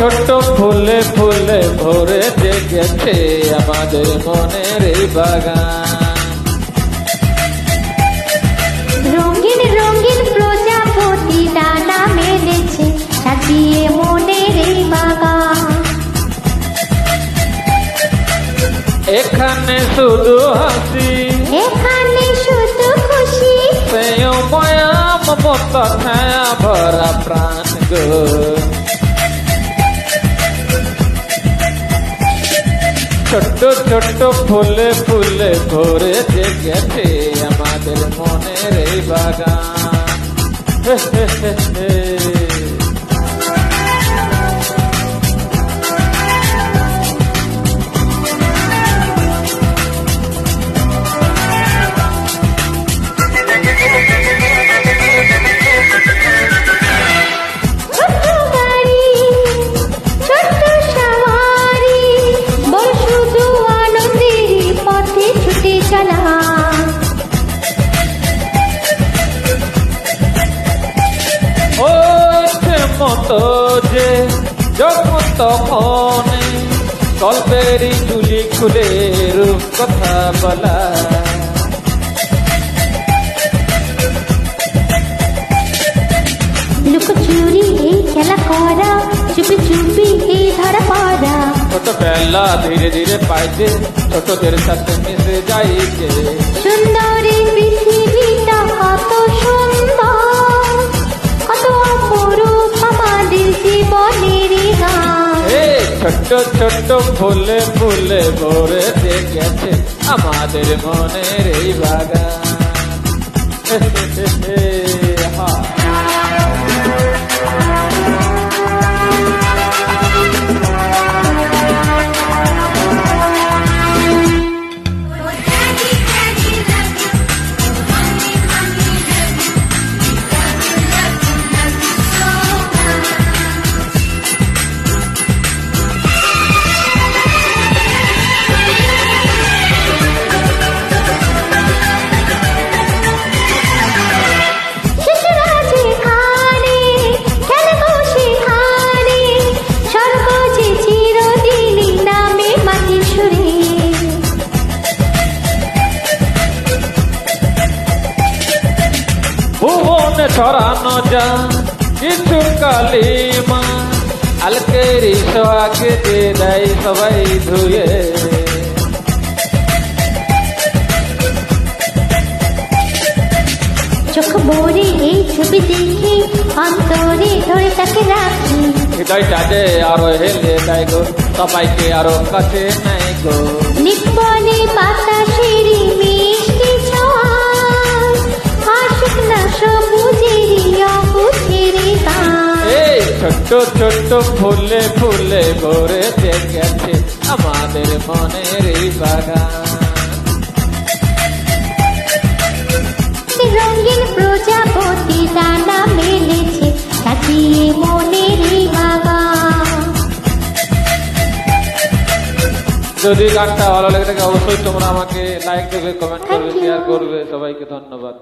ছোট ফুলে ফুলে ভরে জেগেছে আমাদের মনের এই বাগান। রঙিন রঙিন প্রজাপতি ডানা মেলেছে সাজিয়ে মনের এই বাগান। এখানে শুধু হাসি, এখানে শুধু খুশি, সেও মায়া মমতা ছায়া ভরা প্রাণ গো। ছোট ছোট ফুলে ফুলে ভরে জেগেছে আমাদের মনের এই বাগান। হে হে হে হে। ছোট্ট গাড়ি, ছোট্ট সওয়ারি, বড় শুধু আনন্দের পথে ছুটে চলা। ও মতো যে যখন তখন গল্পেরই তুলি খুলে রূপ কথা বলা। লুকোচুরি এই খেলা করা, চুপি চুপি এই ধরা পড়া। ছোটবেলা ধীরে ধীরে পাইছে ছোটদের সাথে মিশে যাইছে। সুন্দরী পৃথিবীটা কত সুন্দর, কত অপরূপ আমাদের জীবনের গান। এই ছোট্ট ছোট্ট ফুলে ফুলে ভরে দেখেছে আমাদের মনের এই বাগান। হে হে হে হে, হা। শিশুরা যেখানে খেলবো সেখানে, স্বর্গ যে চিরদিনই নামে মাটির সুরে। ভুবনে ছড়ানো যা কিছু কালিমা, আলকেরি সোহাগে দিয়ে দেয় সবাই ধুয়ে। চোখ ভরে এই ছবি দেখে অন্তরে ধরে তাকে রাখি। হৃদয়টা যে আরো হেলে দেয় গো, সবাইকে আরো কাছে নেয় গো। নিপনে বাতাসেরই মিষ্টি ছোঁয়া, আশিক না সবুজেরই অবুঝের গান। এই ছোট্ট ছোট্ট ফুলে ফুলে ভরে দেখেছে আমাদের মনের এই বাগান। রঙিন প্রজাপতি ডানা মেলেছে সাজিয়ে মনের এই বাগান। যদি গানটা ভালো লেগে থাকে অবশ্যই তোমরা আমাকে লাইক দেবে, কমেন্ট করবে, Thank you. শেয়ার করবে। সবাইকে ধন্যবাদ।